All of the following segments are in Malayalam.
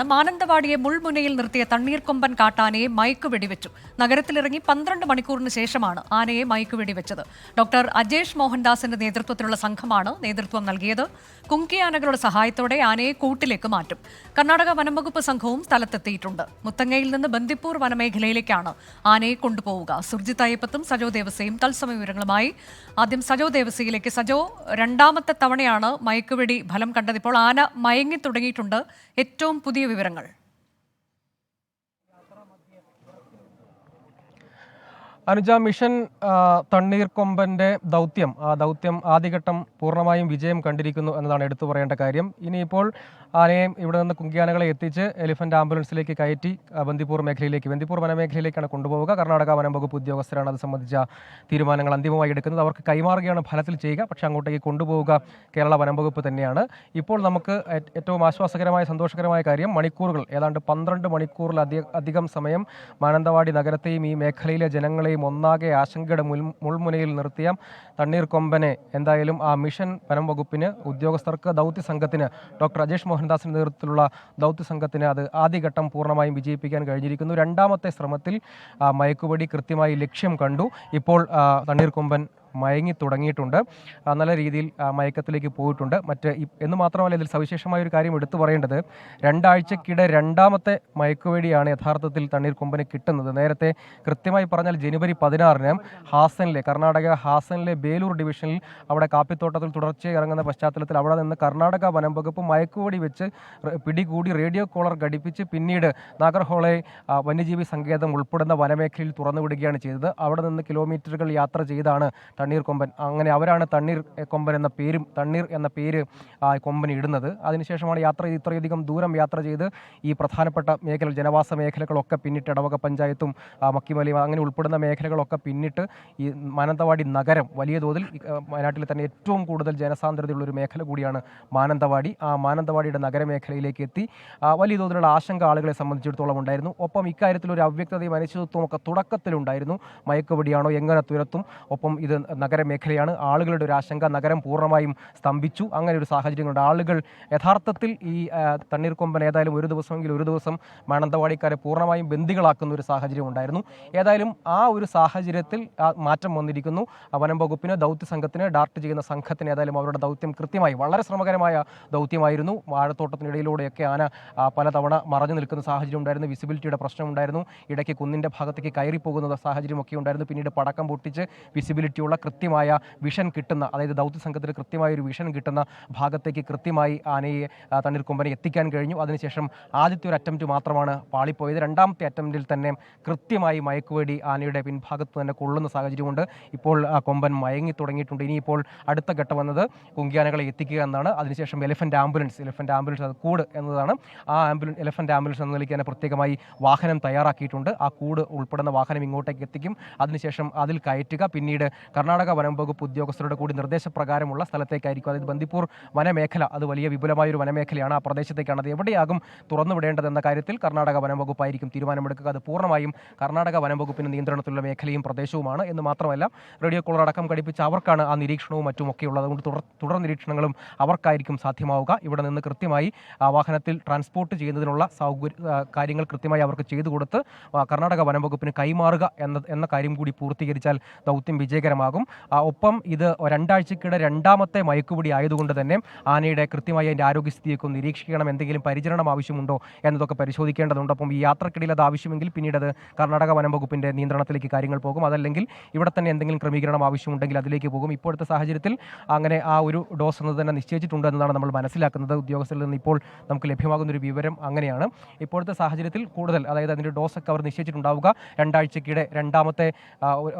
മാനന്തവാടിയെ മുൾമുനയിൽ നിർത്തിയ തണ്ണീർക്കൊമ്പൻ കാട്ടാനയെ മയക്ക് വെടിവെച്ചു. നഗരത്തിലിറങ്ങി 12 മണിക്കൂറിന് ശേഷമാണ് ആനയെ മയക്ക് വെടിവെച്ചത്. ഡോക്ടർ അജേഷ് മോഹൻദാസിന്റെ നേതൃത്വത്തിലുള്ള സംഘമാണ് നേതൃത്വം നൽകിയത്. കുങ്കിയാനകളുടെ സഹായത്തോടെ ആനയെ കൂട്ടിലേക്ക് മാറ്റും. കർണാടക വനംവകുപ്പ് സംഘവും സ്ഥലത്തെത്തിയിട്ടുണ്ട്. മുത്തങ്ങയിൽ നിന്ന് ബന്ദിപ്പൂർ വനമേഖലയിലേക്കാണ് ആനയെ കൊണ്ടുപോവുക. സുർജിത് അയ്യപ്പത്തും സജോ ദേവസയും തത്സമയ വിവരങ്ങളുമായി. ആദ്യം സജോ ദേവസയിലേക്ക്. സജോ, രണ്ടാമത്തെ തവണയാണ് മയക്കുവെടി ഫലം കണ്ടത്. ഇപ്പോൾ ആന മയങ്ങി തുടങ്ങിയിട്ടുണ്ട്. ഏറ്റവും പുതിയ വിവരങ്ങൾ. അനുജ, മിഷൻ തണ്ണീർക്കൊമ്പൻ്റെ ദൗത്യം ആദ്യഘട്ടം പൂർണ്ണമായും വിജയം കണ്ടിരിക്കുന്നു എന്നതാണ് എടുത്തു പറയേണ്ട കാര്യം. ഇനിയിപ്പോൾ ആനയെ ഇവിടെ നിന്ന് കുങ്കിയാനകളെ എത്തിച്ച് എലിഫന്റ് ആംബുലൻസിലേക്ക് കയറ്റി ബന്ദിപ്പൂർ വനമേഖലയിലേക്കാണ് കൊണ്ടുപോവുക. കർണാടക വനംവകുപ്പ് ഉദ്യോഗസ്ഥരാണ് അത് സംബന്ധിച്ച തീരുമാനങ്ങൾ അന്തിമമായി എടുക്കുന്നത്. അവർക്ക് കൈമാറുകയാണ് ഫലത്തിൽ ചെയ്യുക. പക്ഷേ അങ്ങോട്ടേക്ക് കൊണ്ടുപോവുക കേരള വനംവകുപ്പ് തന്നെയാണ്. ഇപ്പോൾ നമുക്ക് ഏറ്റവും ആശ്വാസകരമായ സന്തോഷകരമായ കാര്യം, മണിക്കൂറുകൾ ഏതാണ്ട് 12 മണിക്കൂറിലധികം സമയം മാനന്തവാടി നഗരത്തെയും ഈ മേഖലയിലെ ജനങ്ങളെയും ഒന്നാകെ ആശങ്കയുടെ മുൾമുനയിൽ നിർത്തിയ തണ്ണീർക്കൊമ്പനെ എന്തായാലും ആ മിഷൻ വനംവകുപ്പിന്, ഉദ്യോഗസ്ഥർക്ക്, ദൗത്യ സംഘത്തിന്, ഡോക്ടർ അജേഷ് മോഹൻദാസിന്റെ നേതൃത്വത്തിലുള്ള ദൗത്യ സംഘത്തിന് അത് ആദ്യഘട്ടം പൂർണ്ണമായും വിജയിപ്പിക്കാൻ കഴിഞ്ഞിരിക്കുന്നു. രണ്ടാമത്തെ ശ്രമത്തിൽ മയക്കുവെടി കൃത്യമായി ലക്ഷ്യം കണ്ടു. ഇപ്പോൾ തണ്ണീർക്കൊമ്പൻ മയങ്ങി തുടങ്ങിയിട്ടുണ്ട്. നല്ല രീതിയിൽ മയക്കത്തിലേക്ക് പോയിട്ടുണ്ട്. എന്ന് മാത്രമല്ല, ഇതിൽ സവിശേഷമായ ഒരു കാര്യം എടുത്തു പറയേണ്ടത്, രണ്ടാഴ്ചക്കിടെ രണ്ടാമത്തെ മയക്കുവെടിയാണ് യഥാർത്ഥത്തിൽ തണ്ണീർക്കൊമ്പന് കിട്ടുന്നത്. നേരത്തെ കൃത്യമായി പറഞ്ഞാൽ ജനുവരി 16 കർണാടക ഹാസനിലെ ബേലൂർ ഡിവിഷനിൽ അവിടെ കാപ്പിത്തോട്ടത്തിൽ തുടർച്ചയായി ഇറങ്ങുന്ന പശ്ചാത്തലത്തിൽ അവിടെ നിന്ന് കർണാടക വനംവകുപ്പ് മയക്കുവെടി വെച്ച് പിടികൂടി റേഡിയോ കോളർ ഘടിപ്പിച്ച് പിന്നീട് നാഗർഹോളെ വന്യജീവി സങ്കേതം ഉൾപ്പെടുന്ന വനമേഖലയിൽ തുറന്നുവിടുകയാണ് ചെയ്തത്. അവിടെ നിന്ന് കിലോമീറ്ററുകൾ യാത്ര ചെയ്താണ് തണ്ണീർക്കൊമ്പൻ, അങ്ങനെ അവരാണ് തണ്ണീർ എന്ന പേര് കൊമ്പൻ ഇടുന്നത്. അതിനുശേഷമാണ് ഇത്രയധികം ദൂരം യാത്ര ചെയ്ത് ഈ പ്രധാനപ്പെട്ട മേഖല, ജനവാസ മേഖലകളൊക്കെ പിന്നിട്ട്, ഇടവക പഞ്ചായത്തും മക്കിമലി അങ്ങനെ ഉൾപ്പെടുന്ന മേഖലകളൊക്കെ പിന്നിട്ട് ഈ മാനന്തവാടി നഗരം, വലിയ തോതിൽ വയനാട്ടിൽ തന്നെ ഏറ്റവും കൂടുതൽ ജനസാന്ദ്രതയുള്ളൊരു മേഖല കൂടിയാണ് മാനന്തവാടി. ആ മാനന്തവാടിയുടെ നഗരമേഖലയിലേക്ക് എത്തി. വലിയ തോതിലുള്ള ആശങ്ക ആളുകളെ സംബന്ധിച്ചിടത്തോളം ഉണ്ടായിരുന്നു. ഒപ്പം ഇക്കാര്യത്തിൽ ഒരു അവ്യക്തതയും അനിശ്ചിതത്വവും ഒക്കെ തുടക്കത്തിലുണ്ടായിരുന്നു. മയക്കുവെടിയാണോ, എങ്ങനെ തുരത്തും, ഒപ്പം ഇത് നഗരമേഖലയാണ്, ആളുകളുടെ ഒരു ആശങ്ക. നഗരം പൂർണ്ണമായും സ്തംഭിച്ചു. അങ്ങനെ ഒരു സാഹചര്യങ്ങളുണ്ട്. ആളുകൾ യഥാർത്ഥത്തിൽ ഈ തണ്ണീർക്കൊമ്പൻ ഏതായാലും ഒരു ദിവസം മാനന്തവാടിക്കാരെ പൂർണ്ണമായും ബന്ദികളാക്കുന്ന ഒരു സാഹചര്യം ഉണ്ടായിരുന്നു. ഏതായാലും ആ ഒരു സാഹചര്യത്തിൽ മാറ്റം വന്നിരിക്കുന്നു. വനം വകുപ്പിന്, ദൗത്യ സംഘത്തിന്, ഡാർട്ട് ചെയ്യുന്ന സംഘത്തിന് ഏതായാലും അവരുടെ ദൗത്യം കൃത്യമായി, വളരെ ശ്രമകരമായ ദൗത്യമായിരുന്നു. വാഴത്തോട്ടത്തിനിടയിലൂടെയൊക്കെ ആന പലതവണ മറഞ്ഞു നിൽക്കുന്ന സാഹചര്യം ഉണ്ടായിരുന്നു. വിസിബിലിറ്റിയുടെ പ്രശ്നമുണ്ടായിരുന്നു. ഇടയ്ക്ക് കുന്നിൻ്റെ ഭാഗത്തേക്ക് കയറിപ്പോകുന്ന സാഹചര്യമൊക്കെ ഉണ്ടായിരുന്നു. പിന്നീട് പടക്കം പൊട്ടിച്ച് വിസിബിലിറ്റിയുള്ള കൃത്യമായ വിഷൻ കിട്ടുന്ന, അതായത് ദൗത്യ സംഘത്തിന് കൃത്യമായ ഒരു വിഷൻ കിട്ടുന്ന ഭാഗത്തേക്ക് കൃത്യമായി ആനയെ, തണ്ണീർക്കൊമ്പനെ എത്തിക്കാൻ കഴിഞ്ഞു. അതിനുശേഷം ആദ്യത്തെ ഒരു അറ്റംപ്റ്റ് മാത്രമാണ് പാളിപ്പോയത്. രണ്ടാമത്തെ അറ്റംപ്റ്റിൽ തന്നെ കൃത്യമായി മയക്കുവെടി ആനയുടെ പിൻഭാഗത്ത് തന്നെ കൊള്ളുന്ന സാഹചര്യമുണ്ട്. ഇപ്പോൾ കൊമ്പൻ മയങ്ങി തുടങ്ങിയിട്ടുണ്ട്. ഇനിയിപ്പോൾ അടുത്ത ഘട്ടം വന്നത് കുങ്കിയാനകളെ എത്തിക്കുക എന്നതാണ്. അതിനുശേഷം എലിഫന്റ് ആംബുലൻസ് അത് കൂട് എന്നതാണ്. ആ എലിഫന്റ് ആംബുലൻസ് എന്ന നിലയ്ക്ക് തന്നെ പ്രത്യേകമായി വാഹനം തയ്യാറാക്കിയിട്ടുണ്ട്. ആ കൂട് ഉൾപ്പെടുന്ന വാഹനം ഇങ്ങോട്ടേക്ക് എത്തിക്കും. അതിനുശേഷം അതിൽ കയറ്റുക. പിന്നീട് കർണാടക വനംവകുപ്പ് ഉദ്യോഗസ്ഥരുടെ കൂടി നിർദ്ദേശപ്രകാരമുള്ള സ്ഥലത്തേക്കായിരിക്കും. അതായത് ബന്ദിപ്പൂർ വനമേഖല, അത് വലിയ വിപുലമായൊരു വനമേഖലയാണ്. ആ പ്രദേശത്തേക്കാണ്. അത് എവിടെയാകും തുറന്നുവിടേണ്ടതെന്ന കാര്യത്തിൽ കർണാടക വനംവകുപ്പായിരിക്കും തീരുമാനമെടുക്കുക. അത് പൂർണ്ണമായും കർണാടക വനംവകുപ്പിന് നിയന്ത്രണത്തിലുള്ള മേഖലയും പ്രദേശവുമാണ്. എന്ന് മാത്രമല്ല, റേഡിയോ കോളർ അടക്കം ഘടിപ്പിച്ച് അവർക്കാണ് ആ നിരീക്ഷണവും മറ്റുമൊക്കെ ഉള്ളത്. അതുകൊണ്ട് തുടർ നിരീക്ഷണങ്ങളും അവർക്കായിരിക്കും സാധ്യമാവുക. ഇവിടെ നിന്ന് കൃത്യമായി വാഹനത്തിൽ ട്രാൻസ്പോർട്ട് ചെയ്യുന്നതിനുള്ള കാര്യങ്ങൾ കൃത്യമായി അവർക്ക് ചെയ്തു കൊടുത്ത് കർണാടക വനംവകുപ്പിന് കൈമാറുക എന്ന കാര്യം കൂടി പൂർത്തീകരിച്ചാൽ ദൗത്യം വിജയകരമാകും. ഒപ്പം ഇത് രണ്ടാഴ്ചക്കിടെ രണ്ടാമത്തെ മയക്കുപിടി ആയതുകൊണ്ട് തന്നെ ആനയുടെ കൃത്യമായി അതിൻ്റെ ആരോഗ്യസ്ഥിതിയൊക്കെ നിരീക്ഷിക്കണം. എന്തെങ്കിലും പരിചരണം ആവശ്യമുണ്ടോ എന്നതൊക്കെ പരിശോധിക്കേണ്ടതുണ്ട്. അപ്പം ഈ യാത്രക്കിടയിൽ അത് ആവശ്യമെങ്കിൽ പിന്നീട് അത് കർണാടക വനംവകുപ്പിൻ്റെ നിയന്ത്രണത്തിലേക്ക് കാര്യങ്ങൾ പോകും. അതല്ലെങ്കിൽ ഇവിടെ തന്നെ എന്തെങ്കിലും ക്രമീകരണം ആവശ്യമുണ്ടെങ്കിൽ അതിലേക്ക് പോകും. ഇപ്പോഴത്തെ സാഹചര്യത്തിൽ അങ്ങനെ ആ ഒരു ഡോസ് എന്നത് തന്നെ നിശ്ചയിച്ചിട്ടുണ്ട് എന്നതാണ് നമ്മൾ മനസ്സിലാക്കുന്നത്. ഉദ്യോഗസ്ഥരിൽ നിന്ന് ഇപ്പോൾ നമുക്ക് ലഭ്യമാകുന്നൊരു വിവരം അങ്ങനെയാണ്. ഇപ്പോഴത്തെ സാഹചര്യത്തിൽ കൂടുതൽ, അതായത് അതിൻ്റെ ഡോസൊക്കെ അവർ നിശ്ചയിച്ചിട്ടുണ്ടാവുക രണ്ടാഴ്ചക്കിടെ രണ്ടാമത്തെ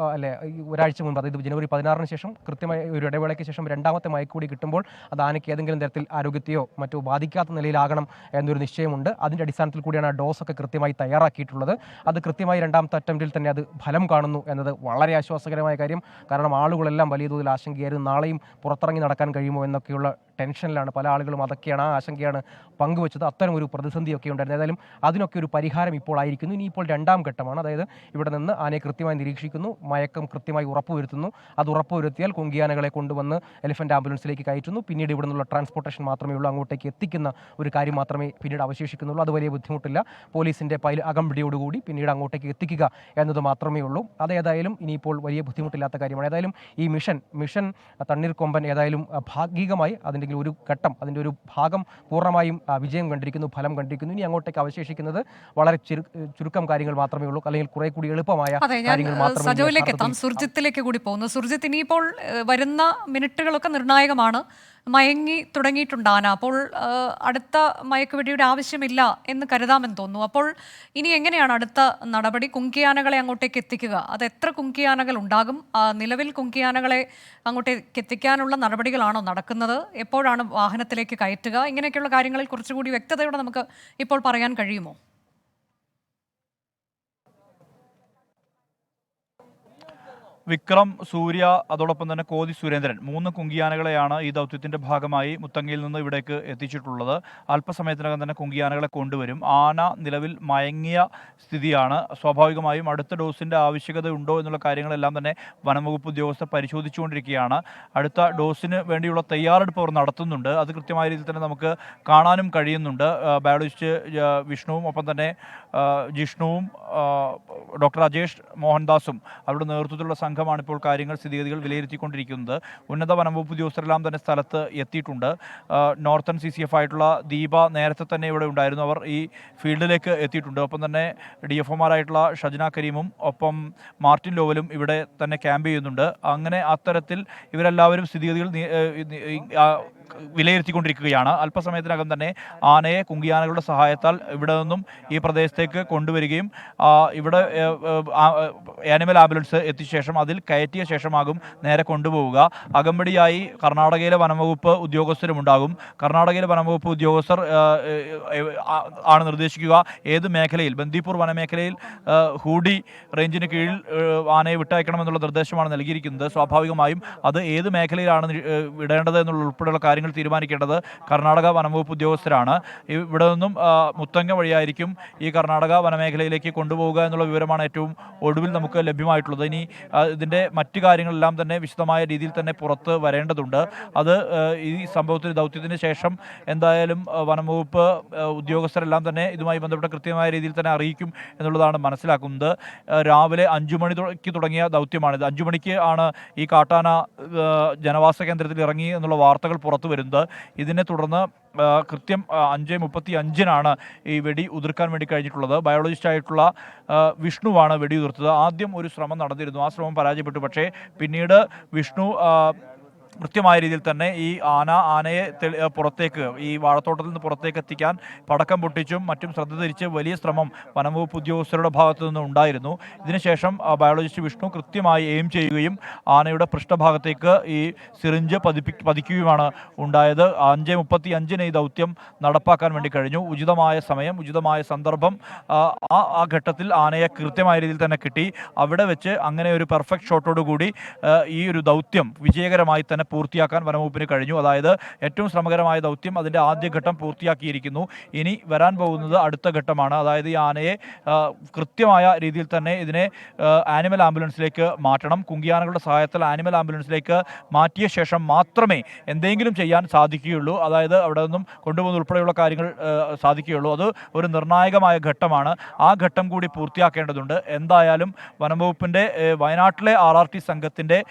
ഒരാഴ്ച മുമ്പ്, അതായത് ജനുവരി 16 ശേഷം കൃത്യമായ ഒരു ഇടവേളയ്ക്ക് ശേഷം രണ്ടാമത്തെ മയക്കുകൂടി കിട്ടുമ്പോൾ അത് ആനയ്ക്ക് ഏതെങ്കിലും തരത്തിൽ ആരോഗ്യത്തെയോ മറ്റോ ബാധിക്കാത്ത നിലയിലാകണം എന്നൊരു നിശ്ചയമുണ്ട്. അതിൻ്റെ അടിസ്ഥാനത്തിൽ കൂടിയാണ് ആ ഡോസൊക്കെ കൃത്യമായി തയ്യാറാക്കിയിട്ടുള്ളത്. അത് കൃത്യമായി രണ്ടാമത്തെ അറ്റംപ്റ്റിൽ തന്നെ അത് ഫലം കാണുന്നു എന്നത് വളരെ ആശ്വാസകരമായ കാര്യം. കാരണം ആളുകളെല്ലാം വലിയ തോതിൽ ആശങ്കയായിരുന്നു. നാളെയും പുറത്തിറങ്ങി നടക്കാൻ കഴിയുമോ എന്നൊക്കെയുള്ള ടെൻഷനിലാണ്. പല ആളുകളും അതൊക്കെയാണ്, ആ ആശങ്കയാണ് പങ്കുവച്ചത്. അത്തരം ഒരു പ്രതിസന്ധിയൊക്കെ ഉണ്ടായിരുന്നു. ഏതായാലും അതിനൊക്കെ ഒരു പരിഹാരം ഇപ്പോൾ ആയിരിക്കുന്നു. ഇനിയിപ്പോൾ രണ്ടാം ഘട്ടമാണ്. അതായത് ഇവിടെ നിന്ന് ആനയെ കൃത്യമായി നിരീക്ഷിക്കുന്നു, മയക്കം കൃത്യമായി ഉറപ്പുവരുത്തുന്നു. അത് ഉറപ്പുവരുത്തിയാൽ കുങ്കിയാനകളെ കൊണ്ടുവന്ന് എലിഫന്റ് ആംബുലൻസിലേക്ക് കയറ്റുന്നു. പിന്നീട് ഇവിടെ നിന്നുള്ള ട്രാൻസ്പോർട്ടേഷൻ മാത്രമേ ഉള്ളൂ, അങ്ങോട്ടേക്ക് എത്തിക്കുന്ന ഒരു കാര്യം മാത്രമേ പിന്നീട് അവശേഷിക്കുന്നുള്ളൂ. അത് വലിയ ബുദ്ധിമുട്ടില്ല. പോലീസിന്റെ അകമ്പടിയോടുകൂടി പിന്നീട് അങ്ങോട്ടേക്ക് എത്തിക്കുക എന്നത് മാത്രമേ ഉള്ളൂ. അതേതായാലും ഇനിയിപ്പോൾ വലിയ ബുദ്ധിമുട്ടില്ലാത്ത കാര്യമാണ്. ഏതായാലും ഈ മിഷൻ തണ്ണീർക്കൊമ്പൻ ഏതായാലും ഭാഗികമായി അതിൻ്റെ ഒരു ഘട്ടം, അതിൻ്റെ ഒരു ഭാഗം പൂർണ്ണമായും വിജയം കണ്ടിരിക്കുന്നു, ഫലം കണ്ടിരിക്കുന്നു. ഇനി അങ്ങോട്ടേക്ക് അവശേഷിക്കുന്നത് വളരെ ചുരുക്കം കാര്യങ്ങൾ മാത്രമേ ഉള്ളൂ, അല്ലെങ്കിൽ കുറെ കൂടി എളുപ്പമായ കാര്യങ്ങൾ മാത്രമേ. സജോയിലേക്ക് എത്താം, സുർജിത്തിലേക്ക് കൂടി പോകുന്നു. സുർജിത്ത്, ഇനിയിപ്പോൾ വരുന്ന മിനിറ്റുകളൊക്കെ നിർണായകമാണ്. മയങ്ങി തുടങ്ങിയിട്ടുണ്ട് ആന. അപ്പോൾ അടുത്ത മയക്കുവെടിയുടെ ആവശ്യമില്ല എന്ന് കരുതാമെന്ന് തോന്നുന്നു. അപ്പോൾ ഇനി എങ്ങനെയാണ് അടുത്ത നടപടി? കുങ്കിയാനകളെ അങ്ങോട്ടേക്ക് എത്തിക്കുക, അത് എത്ര കുങ്കിയാനകൾ ഉണ്ടാകും? നിലവിൽ കുങ്കിയാനകളെ അങ്ങോട്ടേക്ക് എത്തിക്കാനുള്ള നടപടികളാണോ നടക്കുന്നത്? എപ്പോഴാണ് വാഹനത്തിലേക്ക് കയറ്റുക? ഇങ്ങനെയൊക്കെയുള്ള കാര്യങ്ങളിൽ കുറച്ചുകൂടി വ്യക്തതയോടെ നമുക്ക് ഇപ്പോൾ പറയാൻ കഴിയുമോ? വിക്രം, സൂര്യ, അതോടൊപ്പം തന്നെ കോതി സുരേന്ദ്രൻ, 3 കുങ്കിയാനകളെയാണ് ഈ ദൗത്യത്തിൻ്റെ ഭാഗമായി മുത്തങ്ങയിൽ നിന്ന് ഇവിടേക്ക് എത്തിച്ചിട്ടുള്ളത്. അല്പസമയത്തിനകം തന്നെ കുങ്കിയാനകളെ കൊണ്ടുവരും. ആന നിലവിൽ മയങ്ങിയ സ്ഥിതിയാണ്. സ്വാഭാവികമായും അടുത്ത ഡോസിൻ്റെ ആവശ്യകത ഉണ്ടോ എന്നുള്ള കാര്യങ്ങളെല്ലാം തന്നെ വനംവകുപ്പ് ഉദ്യോഗസ്ഥർ പരിശോധിച്ചുകൊണ്ടിരിക്കുകയാണ്. അടുത്ത ഡോസിന് വേണ്ടിയുള്ള തയ്യാറെടുപ്പ് അവർ നടത്തുന്നുണ്ട്. അത് കൃത്യമായ രീതിയിൽ തന്നെ നമുക്ക് കാണാനും കഴിയുന്നുണ്ട്. ബയോളജിസ്റ്റ് വിഷ്ണുവും ഒപ്പം തന്നെ ജിഷ്ണുവും ഡോക്ടർ അജേഷ് മോഹൻദാസും അവരുടെ നേതൃത്വത്തിലുള്ള സംഘമാണ് ഇപ്പോൾ സ്ഥിതിഗതികൾ വിലയിരുത്തിക്കൊണ്ടിരിക്കുന്നത്. ഉന്നത വനംവകുപ്പ് ഉദ്യോഗസ്ഥരെല്ലാം തന്നെ സ്ഥലത്ത് എത്തിയിട്ടുണ്ട്. നോർത്തേൺ CCF ആയിട്ടുള്ള ദീപ നേരത്തെ തന്നെ ഇവിടെ ഉണ്ടായിരുന്നു. അവർ ഈ ഫീൽഡിലേക്ക് എത്തിയിട്ടുണ്ട്. ഒപ്പം തന്നെ DFOമാരായിട്ടുള്ള ഷജ്ന കരീമും ഒപ്പം മാർട്ടിൻ ലോവലും ഇവിടെ തന്നെ ക്യാമ്പ് ചെയ്യുന്നുണ്ട്. അങ്ങനെ അത്തരത്തിൽ ഇവരെല്ലാവരും സ്ഥിതിഗതികൾ വിലയിരുത്തിക്കൊണ്ടിരിക്കുകയാണ്. അല്പസമയത്തിനകം തന്നെ ആനയെ കുങ്കിയാനകളുടെ സഹായത്താൽ ഇവിടെ നിന്നും ഈ പ്രദേശത്തേക്ക് കൊണ്ടുവരികയും ഇവിടെ ആനിമൽ ആംബുലൻസ് എത്തിച്ച ശേഷം അതിൽ കയറ്റിയ ശേഷമാകും നേരെ കൊണ്ടുപോവുക. അകമ്പടിയായി കർണാടകയിലെ വനംവകുപ്പ് ഉദ്യോഗസ്ഥരും ഉണ്ടാകും. കർണാടകയിലെ വനംവകുപ്പ് ഉദ്യോഗസ്ഥർ ആണ് നിർദ്ദേശിക്കുക ഏത് മേഖലയിൽ, ബന്ദിപ്പൂർ വനമേഖലയിൽ ഹൂഡി റേഞ്ചിന് കീഴിൽ ആനയെ വിട്ടയക്കണമെന്നുള്ള നിർദ്ദേശമാണ് നൽകിയിരിക്കുന്നത്. സ്വാഭാവികമായും അത് ഏത് മേഖലയിലാണ് വിടേണ്ടത് എന്നുള്ള ഉൾപ്പെടെയുള്ള കാര്യങ്ങൾ തീരുമാനിക്കേണ്ടത് കർണാടക വനംവകുപ്പ് ഉദ്യോഗസ്ഥരാണ്. ഇവിടെ നിന്നും മുത്തങ്ങ വഴിയായിരിക്കും ഈ കർണാടക വനമേഖലയിലേക്ക് കൊണ്ടുപോവുക എന്നുള്ള വിവരമാണ് ഏറ്റവും ഒടുവിൽ നമുക്ക് ലഭ്യമായിട്ടുള്ളത്. ഇനി ഇതിൻ്റെ മറ്റു കാര്യങ്ങളെല്ലാം തന്നെ വിശദമായ രീതിയിൽ തന്നെ പുറത്ത് വരേണ്ടതുണ്ട്. അത് ഈ സംഭവത്തിന് ദൗത്യത്തിന് ശേഷം എന്തായാലും വനംവകുപ്പ് ഉദ്യോഗസ്ഥരെല്ലാം തന്നെ ഇതുമായി ബന്ധപ്പെട്ട കൃത്യമായ രീതിയിൽ തന്നെ അറിയിക്കും എന്നുള്ളതാണ് മനസ്സിലാക്കുന്നത്. രാവിലെ 5 മണിക്ക് തുടങ്ങിയ ദൗത്യമാണിത്. 5 മണിക്ക് ആണ് ഈ കാട്ടാന ജനവാസ കേന്ദ്രത്തിൽ ഇറങ്ങി എന്നുള്ള വാർത്തകൾ പുറത്തു വരുന്നത്. ഇതിനെ തുടർന്ന് കൃത്യം 5:35 ഈ വെടി ഉതിർക്കാൻ വേണ്ടി കഴിഞ്ഞിട്ടുള്ളത്. ബയോളജിസ്റ്റ് ആയിട്ടുള്ള വിഷ്ണുവാണ് വെടി ഉതിർത്തത്. ആദ്യം ഒരു ശ്രമം നടന്നിരുന്നു, ആ ശ്രമം പരാജയപ്പെട്ടു. പക്ഷേ പിന്നീട് വിഷ്ണു കൃത്യമായ രീതിയിൽ തന്നെ ഈ ആനയെ പുറത്തേക്ക്, ഈ വാഴത്തോട്ടത്തിൽ നിന്ന് പുറത്തേക്ക് എത്തിക്കാൻ പടക്കം പൊട്ടിച്ചും മറ്റും ശ്രദ്ധ തിരിച്ച് വലിയ ശ്രമം വനംവകുപ്പ് ഉദ്യോഗസ്ഥരുടെ ഭാഗത്തു നിന്ന് ഉണ്ടായിരുന്നു. ഇതിനുശേഷം ബയോളജിസ്റ്റ് വിഷ്ണു കൃത്യമായി എയിം ചെയ്യുകയും ആനയുടെ പൃഷ്ഠഭാഗത്തേക്ക് ഈ സിറിഞ്ച് പതിക്കുകയുമാണ് ഉണ്ടായത്. 5:35 ഈ ദൗത്യം നടപ്പാക്കാൻ വേണ്ടി കഴിഞ്ഞു. ഉചിതമായ സമയം, ഉചിതമായ സന്ദർഭം ആ ഘട്ടത്തിൽ ആനയെ കൃത്യമായ രീതിയിൽ തന്നെ കിട്ടി. അവിടെ വെച്ച് അങ്ങനെ ഒരു പെർഫെക്റ്റ് ഷോട്ടോടുകൂടി ഈ ഒരു ദൗത്യം വിജയകരമായി തന്നെ പൂർത്തിയാക്കാൻ വനംവകുപ്പിന് കഴിഞ്ഞു. അതായത് ഏറ്റവും ശ്രമകരമായ ദൗത്യം അതിൻ്റെ ആദ്യഘട്ടം പൂർത്തിയാക്കിയിരിക്കുന്നു. ഇനി വരാൻ പോകുന്നത് അടുത്ത ഘട്ടമാണ്. അതായത് ഈ ആനയെ കൃത്യമായ രീതിയിൽ തന്നെ ഇതിനെ ആനിമൽ ആംബുലൻസിലേക്ക് മാറ്റണം. കുങ്കിയാനകളുടെ സഹായത്താൽ ആനിമൽ ആംബുലൻസിലേക്ക് മാറ്റിയ ശേഷം മാത്രമേ എന്തെങ്കിലും ചെയ്യാൻ സാധിക്കുകയുള്ളൂ. അതായത് അവിടെ നിന്നും കൊണ്ടുപോകുന്ന ഉൾപ്പെടെയുള്ള കാര്യങ്ങൾ സാധിക്കുകയുള്ളൂ. അത് ഒരു നിർണായകമായ ഘട്ടമാണ്. ആ ഘട്ടം കൂടി പൂർത്തിയാക്കേണ്ടതുണ്ട്. എന്തായാലും വനംവകുപ്പിൻ്റെ വയനാട്ടിലെ RRT സംഘത്തിൻ്റെ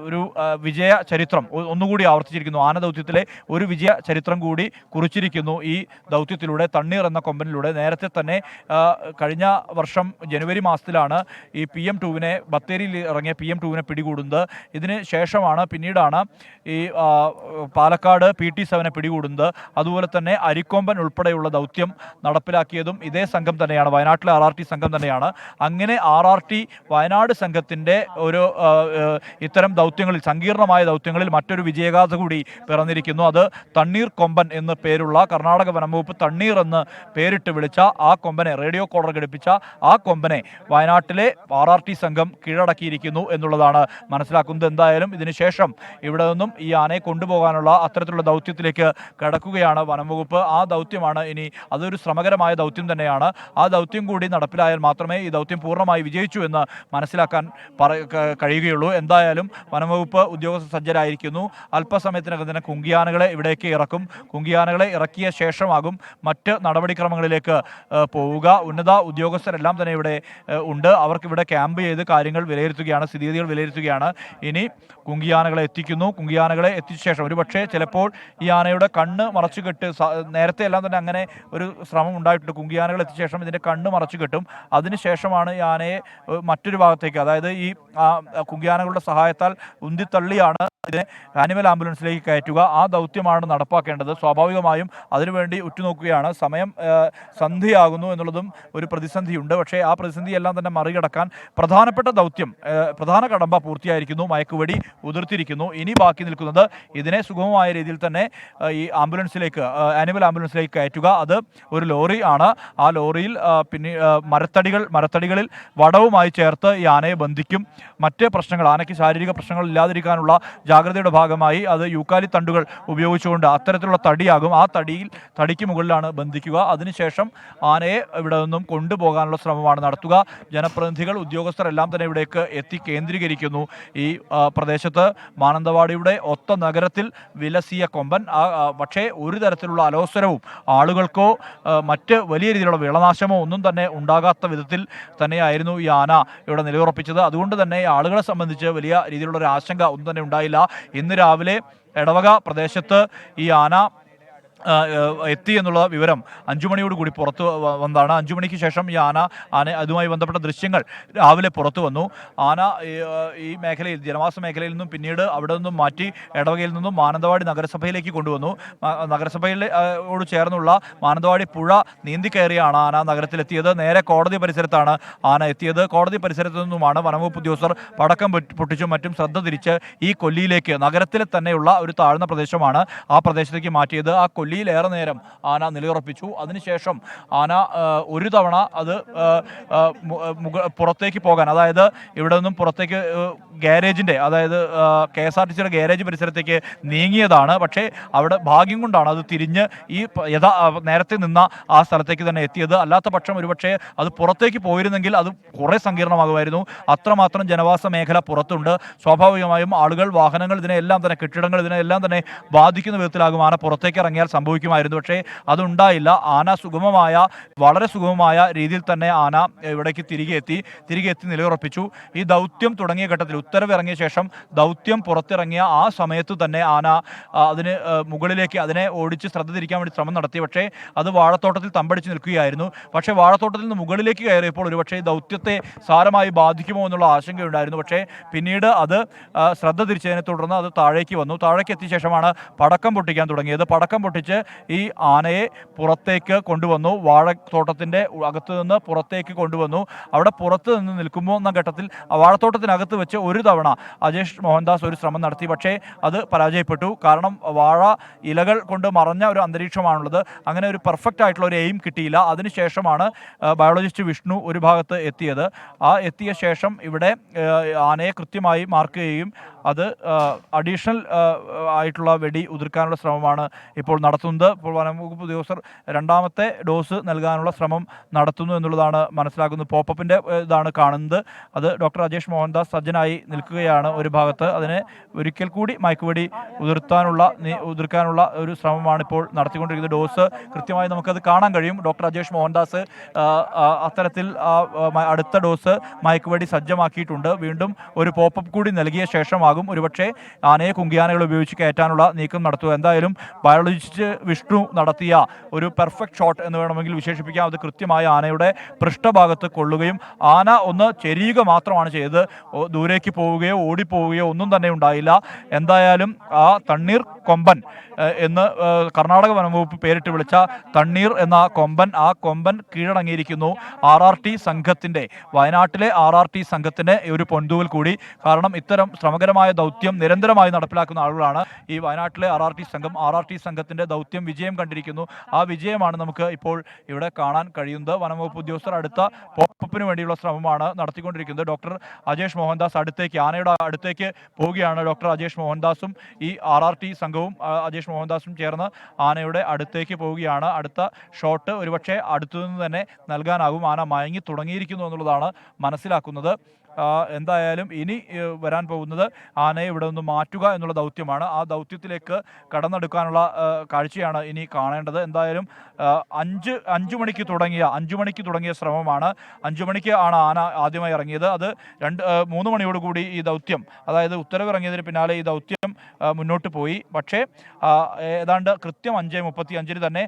ഒരു വിജയ ചരിത്രം ഒന്നുകൂടി ആവർത്തിച്ചിരിക്കുന്നു. ആന ദൗത്യത്തിലെ ഒരു വിജയ ചരിത്രം കൂടി കുറിച്ചിരിക്കുന്നു ഈ ദൗത്യത്തിലൂടെ, തണ്ണീർ എന്ന കൊമ്പനിലൂടെ. നേരത്തെ തന്നെ കഴിഞ്ഞ വർഷം ജനുവരി മാസത്തിലാണ് ഈ PM2വിനെ, ബത്തേരിയിൽ ഇറങ്ങിയ PM2വിനെ പിടികൂടുന്നത്. ഇതിന് ശേഷമാണ് പിന്നീടാണ് ഈ പാലക്കാട് PT7നെ പിടികൂടുന്നത്. അതുപോലെ തന്നെ അരിക്കൊമ്പൻ ഉൾപ്പെടെയുള്ള ദൗത്യം നടപ്പിലാക്കിയതും ഇതേ സംഘം തന്നെയാണ്, വയനാട്ടിലെ RRT സംഘം തന്നെയാണ്. അങ്ങനെ RRT വയനാട് സംഘത്തിൻ്റെ ഒരു ഇത്തരം ദൗത്യങ്ങളിൽ, സങ്കീർണമായ ശ്രമകരമായ ദൗത്യങ്ങളിൽ മറ്റൊരു വിജയഗാഥ കൂടി പിറന്നിരിക്കുന്നു. അത് തണ്ണീർ കൊമ്പൻ എന്ന് പേരുള്ള കർണാടക വനംവകുപ്പ് തണ്ണീർ എന്ന് പേരിട്ട് വിളിച്ച ആ കൊമ്പനെ, റേഡിയോ കോളർ ഘടിപ്പിച്ച ആ കൊമ്പനെ വയനാട്ടിലെ RRT സംഘം കീഴടക്കിയിരിക്കുന്നു എന്നുള്ളതാണ് മനസ്സിലാക്കുന്നത്. എന്തായാലും ഇതിനുശേഷം ഇവിടെ നിന്നും ഈ ആനയെ കൊണ്ടുപോകാനുള്ള അത്തരത്തിലുള്ള ദൗത്യത്തിലേക്ക് കടക്കുകയാണ് വനംവകുപ്പ്. ആ ദൗത്യമാണ് ഇനി, അതൊരു ശ്രമകരമായ ദൗത്യം തന്നെയാണ്. ആ ദൗത്യം കൂടി നടപ്പിലായാൽ മാത്രമേ ഈ ദൗത്യം പൂർണ്ണമായി വിജയിച്ചു എന്ന് മനസ്സിലാക്കാൻ കഴിയുകയുള്ളൂ. എന്തായാലും വനംവകുപ്പ് ഉദ്യോഗസ്ഥർ സജ്ജരായിരിക്കുന്നു. അല്പസമയത്തിനകം തന്നെ കുങ്കിയാനകളെ ഇവിടേക്ക് ഇറക്കും. കുങ്കിയാനകളെ ഇറക്കിയ ശേഷമാകും മറ്റ് നടപടിക്രമങ്ങളിലേക്ക് പോവുക. ഉന്നത ഉദ്യോഗസ്ഥരെല്ലാം തന്നെ ഇവിടെ ഉണ്ട്. അവർക്കിവിടെ ക്യാമ്പ് ചെയ്ത് കാര്യങ്ങൾ വിലയിരുത്തുകയാണ്, സ്ഥിതിഗതികൾ വിലയിരുത്തുകയാണ്. ഇനി കുങ്കിയാനകളെ എത്തിക്കുന്നു. കുങ്കിയാനകളെ എത്തിച്ച ശേഷം ഒരുപക്ഷെ ചിലപ്പോൾ ഈ ആനയുടെ കണ്ണ് മറച്ചു കെട്ട്, നേരത്തെ എല്ലാം തന്നെ അങ്ങനെ ഒരു ശ്രമം ഉണ്ടായിട്ടുണ്ട്. കുങ്കിയാനകൾ എത്തിച്ച ശേഷം ഇതിൻ്റെ കണ്ണ് മറച്ചു കെട്ടും. അതിനുശേഷമാണ് ഈ ആനയെ മറ്റൊരു ഭാഗത്തേക്ക്, അതായത് ഈ കുങ്കിയാനകളുടെ സഹായത്താൽ ഉന്തിത്തള്ളിയാണ് ഇതിനെ ആനിമൽ ആംബുലൻസിലേക്ക് കയറ്റുക. ആ ദൗത്യമാണ് നടപ്പാക്കേണ്ടത്. സ്വാഭാവികമായും അതിനുവേണ്ടി ഉറ്റുനോക്കുകയാണ്. സമയം സന്ധിയാകുന്നു എന്നുള്ളതും ഒരു പ്രതിസന്ധിയുണ്ട്. പക്ഷേ ആ പ്രതിസന്ധി എല്ലാം തന്നെ മറികടക്കാൻ പ്രധാനപ്പെട്ട ദൗത്യം, പ്രധാന കടമ്പ പൂർത്തിയായിരിക്കുന്നു. മയക്കുവെടി ഉതിർത്തിരിക്കുന്നു. ഇനി ബാക്കി നിൽക്കുന്നത് ഇതിനെ സുഗമമായ രീതിയിൽ തന്നെ ഈ ആംബുലൻസിലേക്ക്, ആനിമൽ ആംബുലൻസിലേക്ക് കയറ്റുക. അത് ഒരു ലോറി ആണ്. ആ ലോറിയിൽ പിന്നെ മരത്തടികളിൽ വടവുമായി ചേർത്ത് ഈ ആനയെ ബന്ധിക്കും. മറ്റ് പ്രശ്നങ്ങൾ, ആനയ്ക്ക് ശാരീരിക പ്രശ്നങ്ങൾ ഇല്ലാതിരിക്കാനുള്ള ജാഗ്രതയുടെ ഭാഗമായി അത് യൂക്കാലി തണ്ടുകൾ ഉപയോഗിച്ചുകൊണ്ട് അത്തരത്തിലുള്ള തടിയാകും. ആ തടിക്ക് മുകളിലാണ് ബന്ധിക്കുക. അതിനുശേഷം ആനയെ ഇവിടെ നിന്നും കൊണ്ടുപോകാനുള്ള ശ്രമമാണ് നടത്തുക. ജനപ്രതിനിധികൾ, ഉദ്യോഗസ്ഥർ എല്ലാം തന്നെ ഇവിടേക്ക് എത്തി കേന്ദ്രീകരിക്കുന്നു. ഈ പ്രദേശത്ത് മാനന്തവാടിയുടെ ഒത്ത നഗരത്തിൽ വിലസിയ കൊമ്പൻ, പക്ഷേ ഒരു തരത്തിലുള്ള അലോസരവും ആളുകൾക്കോ മറ്റ് വലിയ രീതിയിലുള്ള വിളനാശമോ ഒന്നും തന്നെ ഉണ്ടാകാത്ത വിധത്തിൽ തന്നെയായിരുന്നു ഈ ആന ഇവിടെ നിലയുറപ്പിച്ചത്. അതുകൊണ്ട് തന്നെ ആളുകളെ സംബന്ധിച്ച് വലിയ രീതിയിലുള്ള ഒരു ആശങ്ക ഒന്നും തന്നെ ഉണ്ടായില്ല. ഇന്ന് രാവിലെ എടവക പ്രദേശത്ത് ഈ ആന എത്തി എന്നുള്ള വിവരം 5 മണിയോട് കൂടി പുറത്ത് വന്നതാണ്. 5 മണിക്ക് ശേഷം ഈ ആന അതുമായി ബന്ധപ്പെട്ട ദൃശ്യങ്ങൾ രാവിലെ പുറത്തു വന്നു. ആന ഈ മേഖലയിൽ, ജനവാസ മേഖലയിൽ നിന്നും പിന്നീട് അവിടെ നിന്നും മാറ്റി എടവകയിൽ നിന്നും മാനന്തവാടി നഗരസഭയിലേക്ക് കൊണ്ടുവന്നു. നഗരസഭയോട് ചേർന്നുള്ള മാനന്തവാടി പുഴ നീന്തി കയറിയാണ് ആന നഗരത്തിലെത്തിയത്. നേരെ കോടതി പരിസരത്താണ് ആന എത്തിയത്. കോടതി പരിസരത്തു നിന്നുമാണ് വനംവകുപ്പ് ഉദ്യോഗസ്ഥർ പടക്കം പൊട്ടിച്ചും മറ്റും ശ്രദ്ധ തിരിച്ച് ഈ കൊല്ലിയിലേക്ക്, നഗരത്തിലെ തന്നെയുള്ള ഒരു താഴ്ന്ന പ്രദേശമാണ്, ആ പ്രദേശത്തേക്ക് മാറ്റിയത്. ആ ഏറെ നേരം ആന നിലയുറപ്പിച്ചു. അതിനുശേഷം ആന ഒരു തവണ അത് പുറത്തേക്ക് പോകാൻ, അതായത് ഇവിടെ നിന്നും പുറത്തേക്ക് ഗാരേജിൻ്റെ, അതായത് KSRTCയുടെ ഗാരേജ് പരിസരത്തേക്ക് നീങ്ങിയതാണ്. പക്ഷേ അവിടെ ഭാഗ്യം കൊണ്ടാണ് അത് തിരിഞ്ഞ് ഈ നേരത്തെ നിന്ന ആ സ്ഥലത്തേക്ക് തന്നെ എത്തിയത്. അല്ലാത്ത പക്ഷം ഒരുപക്ഷെ അത് പുറത്തേക്ക് പോയിരുന്നെങ്കിൽ അത് കുറേ സങ്കീർണമാകുമായിരുന്നു. അത്രമാത്രം ജനവാസ മേഖല പുറത്തുണ്ട്. സ്വാഭാവികമായും ആളുകൾ, വാഹനങ്ങൾ, ഇതിനെല്ലാം തന്നെ, കെട്ടിടങ്ങൾ, ഇതിനെല്ലാം തന്നെ ബാധിക്കുന്ന വിധത്തിലാകും ആന പുറത്തേക്ക് ഇറങ്ങിയാൽ സംഭവിക്കുമായിരുന്നു. പക്ഷേ അതുണ്ടായില്ല. ആന വളരെ സുഗമമായ രീതിയിൽ തന്നെ ആന ഇവിടേക്ക് തിരികെ എത്തി നിലയുറപ്പിച്ചു. ഈ ദൗത്യം തുടങ്ങിയ ഘട്ടത്തിൽ, ഉത്തരവ് ഇറങ്ങിയ ശേഷം ദൗത്യം പുറത്തിറങ്ങിയ ആ സമയത്ത് തന്നെ ആന അതിന് മുകളിലേക്ക്, അതിനെ ഓടിച്ച് ശ്രദ്ധ തിരിക്കാൻ വേണ്ടി ശ്രമം നടത്തി. പക്ഷേ അത് വാഴത്തോട്ടത്തിൽ തമ്പടിച്ച് നിൽക്കുകയായിരുന്നു. പക്ഷേ വാഴത്തോട്ടത്തിൽ നിന്ന് മുകളിലേക്ക് കയറിയപ്പോൾ ഒരുപക്ഷെ ദൗത്യത്തെ സാരമായി ബാധിക്കുമോ എന്നുള്ള ആശങ്കയുണ്ടായിരുന്നു. പക്ഷേ പിന്നീട് അത് ശ്രദ്ധ തിരിച്ചതിനെ തുടർന്ന് അത് താഴേക്ക് വന്നു. താഴേക്ക് എത്തിയ ശേഷമാണ് പടക്കം പൊട്ടിക്കാൻ തുടങ്ങിയത്. പടക്കം പൊട്ടിച്ച് ഈ ആനയെ പുറത്തേക്ക് കൊണ്ടുവന്നു. വാഴത്തോട്ടത്തിൻ്റെ അകത്ത് നിന്ന് പുറത്തേക്ക് കൊണ്ടുവന്നു. അവിടെ പുറത്ത് നിന്ന് നിൽക്കുമ്പോൾ എന്ന ഘട്ടത്തിൽ വാഴത്തോട്ടത്തിനകത്ത് വെച്ച് ഒരു തവണ അജേഷ് മോഹൻദാസ് ഒരു ശ്രമം നടത്തി. പക്ഷേ അത് പരാജയപ്പെട്ടു. കാരണം വാഴ ഇലകൾ കൊണ്ട് മറഞ്ഞ ഒരു അന്തരീക്ഷമാണുള്ളത്. അങ്ങനെ ഒരു പെർഫെക്റ്റ് ആയിട്ടുള്ള ഒരു എയിം കിട്ടിയില്ല. അതിനുശേഷമാണ് ബയോളജിസ്റ്റ് വിഷ്ണു ഒരു ഭാഗത്ത് എത്തിയത്. എത്തിയ ശേഷം ഇവിടെ ആനയെ കൃത്യമായി മാർക്ക് ചെയ്യുകയും അത് അഡീഷണൽ ആയിട്ടുള്ള വെടി ഉതിർക്കാനുള്ള ശ്രമമാണ് ഇപ്പോൾ നടത്തുന്നത്. ഇപ്പോൾ വനംവകുപ്പ് ഉദ്യോഗസ്ഥർ രണ്ടാമത്തെ ഡോസ് നൽകാനുള്ള ശ്രമം നടത്തുന്നു എന്നുള്ളതാണ് മനസ്സിലാക്കുന്നത്. പോപ്പപ്പിൻ്റെ ഇതാണ് കാണുന്നത്. അത് ഡോക്ടർ അജേഷ് മോഹൻദാസ് സജ്ജനായി നിൽക്കുകയാണ് ഒരു ഭാഗത്ത്. അതിനെ ഒരിക്കൽ കൂടി മയക്കുവെടി ഉതിർക്കാനുള്ള ഒരു ശ്രമമാണ് ഇപ്പോൾ നടത്തിക്കൊണ്ടിരിക്കുന്നത്. ഡോസ് കൃത്യമായി നമുക്കത് കാണാൻ കഴിയും. ഡോക്ടർ അജേഷ് മോഹൻദാസ് അത്തരത്തിൽ അടുത്ത ഡോസ് മയക്കുവെടി സജ്ജമാക്കിയിട്ടുണ്ട്. വീണ്ടും ഒരു പോപ്പപ്പ് കൂടി നൽകിയ ശേഷമാകും ഒരുപക്ഷെ ആനയെ കുങ്കിയാനകൾ ഉപയോഗിച്ച് കയറ്റാനുള്ള നീക്കം നടത്തുക. എന്തായാലും ബയോളജിസ്റ്റ് വിഷ്ണു നടത്തിയ ഒരു പെർഫെക്റ്റ് ഷോട്ട് എന്ന് വേണമെങ്കിൽ വിശേഷിപ്പിക്കാം. അത് കൃത്യമായ ആനയുടെ പൃഷ്ഠഭാഗത്ത് കൊള്ളുകയും ആന ഒന്ന് ചെരിയുക മാത്രമാണ് ചെയ്തത്. ദൂരേക്ക് പോവുകയോ ഓടിപ്പോവുകയോ ഒന്നും തന്നെ ഉണ്ടായില്ല. എന്തായാലും ആ തണ്ണീർ കൊമ്പൻ എന്ന് കർണാടക വനംവകുപ്പ് പേരിട്ട് വിളിച്ച തണ്ണീർ എന്ന ആ കൊമ്പൻ കീഴടങ്ങിയിരിക്കുന്നു. വയനാട്ടിലെ RRT സംഘത്തിന് ഒരു പൊൻതൂവൽ കൂടി. കാരണം ഇത്തരം ശ്രമകരമായ കൃത്യമായ ദൗത്യം നിരന്തരമായി നടപ്പിലാക്കുന്ന ആളുകളാണ് ഈ വയനാട്ടിലെ സംഘം. സംഘത്തിന്റെ ദൗത്യം വിജയം കണ്ടിരിക്കുന്നു. ആ വിജയമാണ് നമുക്ക് ഇപ്പോൾ ഇവിടെ കാണാൻ കഴിയുന്നത്. വനംവകുപ്പ് ഉദ്യോഗസ്ഥർ അടുത്ത പോപ്പപ്പിന് വേണ്ടിയുള്ള ശ്രമമാണ് നടത്തിക്കൊണ്ടിരിക്കുന്നത്. ഡോക്ടർ അജേഷ് മോഹൻദാസ് ആനയുടെ അടുത്തേക്ക് പോവുകയാണ്. ഡോക്ടർ അജേഷ് മോഹൻദാസും ഈ സംഘവും അജേഷ് മോഹൻദാസും ചേർന്ന് ആനയുടെ അടുത്തേക്ക് പോവുകയാണ്. അടുത്ത ഷോട്ട് ഒരുപക്ഷെ അടുത്തുനിന്ന് തന്നെ നൽകാനാകും. ആന മയങ്ങി തുടങ്ങിയിരിക്കുന്നു എന്നുള്ളതാണ് മനസ്സിലാക്കുന്നത്. എന്തായാലും ഇനി വരാൻ പോകുന്നത് ആനയെ ഇവിടെ നിന്ന് മാറ്റുക എന്നുള്ള ദൗത്യമാണ്. ആ ദൗത്യത്തിലേക്ക് കടന്നെടുക്കാനുള്ള കാഴ്ചയാണ് ഇനി കാണേണ്ടത്. എന്തായാലും 5 മണിക്ക് തുടങ്ങിയ ശ്രമമാണ്. 5 മണിക്ക് ആണ് ആന ആദ്യമായി ഇറങ്ങിയത്. അത് 3 മണിയോടുകൂടി ഈ ദൗത്യം, അതായത് ഉത്തരവിറങ്ങിയതിന് പിന്നാലെ ഈ ദൗത്യം മുന്നോട്ട് പോയി. പക്ഷേ ഏതാണ്ട് കൃത്യം 5:35 തന്നെ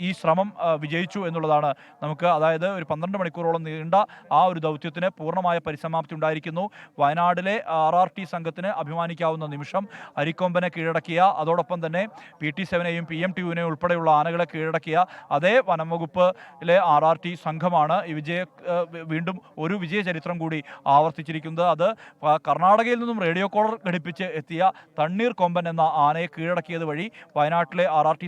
ഈ ശ്രമം വിജയിച്ചു എന്നുള്ളതാണ് നമുക്ക്, അതായത് ഒരു 12 മണിക്കൂറോളം നീണ്ട ആ ഒരു ദൗത്യത്തിന് പൂർണ്ണമായ പരിസമാപ്തി ഉണ്ടായിരിക്കുന്നു. വയനാട്ടിലെ സംഘത്തിന് അഭിമാനിക്കാവുന്ന നിമിഷം. അരിക്കൊമ്പനെ കീഴടക്കിയ, അതോടൊപ്പം തന്നെ PT-7നെയും PM-2നെയും ഉൾപ്പെടെയുള്ള ആനകളെ കീഴടക്കിയ അതേ വനംവകുപ്പിലെ സംഘമാണ് ഈ വീണ്ടും ഒരു വിജയ ചരിത്രം കൂടി ആവർത്തിച്ചിരിക്കുന്നത്. അത് കർണാടകയിൽ നിന്നും റേഡിയോ കോളർ ഘടിപ്പിച്ച് എത്തിയ തണ്ണീർക്കൊമ്പൻ എന്ന ആനയെ കീഴടക്കിയത് വഴി വയനാട്ടിലെ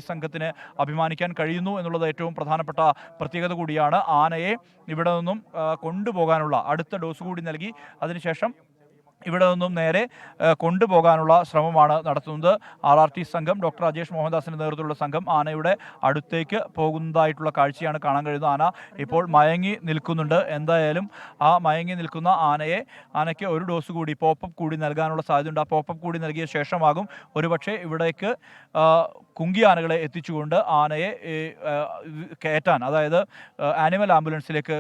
സംഘത്തിന് അഭിമാനിക്കാൻ കഴിയുന്നു എന്നുള്ളത് ഏറ്റവും പ്രധാനപ്പെട്ട പ്രത്യേകത കൂടിയാണ്. ആനയെ ഇവിടെ നിന്നും കൊണ്ടുപോകാനുള്ള അടുത്ത ഡോസ് കൂടി നൽകി അതിനുശേഷം ഇവിടെ നിന്നും നേരെ കൊണ്ടുപോകാനുള്ള ശ്രമമാണ് നടത്തുന്നത്. സംഘം, ഡോക്ടർ അജേഷ് മോഹൻദാസിന്റെ നേതൃത്വത്തിലുള്ള സംഘം ആനയുടെ അടുത്തേക്ക് പോകുന്നതായിട്ടുള്ള കാഴ്ചയാണ് കാണാൻ കഴിയുന്നത്. ആന ഇപ്പോൾ മയങ്ങി നിൽക്കുന്നുണ്ട്. എന്തായാലും ആ മയങ്ങി നിൽക്കുന്ന ആനയ്ക്ക് ഒരു ഡോസ് കൂടി, പോപ്പപ്പ് കൂടി നൽകാനുള്ള സാധ്യതയുണ്ട്. ആ പോപ്പപ്പ് കൂടി നൽകിയ ശേഷമാകും ഒരുപക്ഷെ ഇവിടേക്ക് കുങ്കിയാനകളെ എത്തിച്ചുകൊണ്ട് ആനയെ കയറ്റാൻ, അതായത് ആനിമൽ ആംബുലൻസിലേക്ക്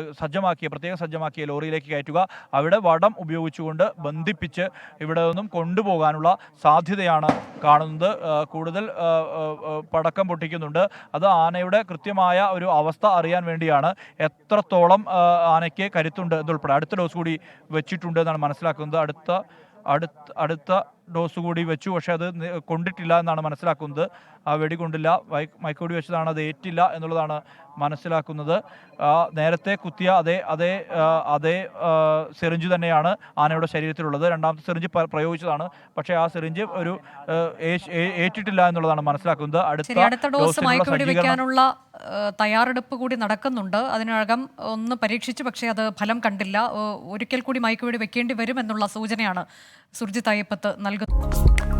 പ്രത്യേകം സജ്ജമാക്കിയ ലോറിയിലേക്ക് കയറ്റുക. അവിടെ വടം ഉപയോഗിച്ചുകൊണ്ട് ബന്ധിപ്പിച്ച് ഇവിടെ നിന്നും കൊണ്ടുപോകാനുള്ള സാധ്യതയാണ് കാണുന്നത്. കൂടുതൽ പടക്കം പൊട്ടിക്കുന്നുണ്ട്. അത് ആനയുടെ കൃത്യമായ ഒരു അവസ്ഥ അറിയാൻ വേണ്ടിയാണ്. എത്രത്തോളം ആനയ്ക്ക് കരുത്തുണ്ട് എന്നുൾപ്പെടെ അടുത്ത ഡോസ് കൂടി വെച്ചിട്ടുണ്ട് എന്നാണ് മനസ്സിലാക്കുന്നത്. അടുത്ത ഡോസ് കൂടി വെച്ചു. പക്ഷേ അത് കൊണ്ടിട്ടില്ല എന്നാണ് മനസ്സിലാക്കുന്നത്. ആ വെടി കൊണ്ടില്ല, മയക്കുവെടി വെച്ചതാണ്, അത് ഏറ്റില്ല എന്നുള്ളതാണ് മനസ്സിലാക്കുന്നത്. നേരത്തെ കുത്തിയ അതേ സിറിഞ്ച് തന്നെയാണ് ആനയുടെ ശരീരത്തിലുള്ളത്. രണ്ടാമത്തെ സിറിഞ്ച് പ്രയോഗിച്ചതാണ്. പക്ഷേ ആ സിറിഞ്ച് ഏറ്റിട്ടില്ല എന്നുള്ളതാണ് മനസ്സിലാക്കുന്നത്. അടുത്ത ഡോസ് മയക്കുവെടി വെക്കാനുള്ള തയ്യാറെടുപ്പ് കൂടി നടക്കുന്നുണ്ട്. അതിനകം ഒന്ന് പരീക്ഷിച്ചു, പക്ഷേ അത് ഫലം കണ്ടില്ല. ഒരിക്കൽ കൂടി മയക്കുവെടി വെക്കേണ്ടി വരും എന്നുള്ള സൂചനയാണ് സുർജിത്ത് അയ്യപ്പത്ത് നൽകുന്നത്.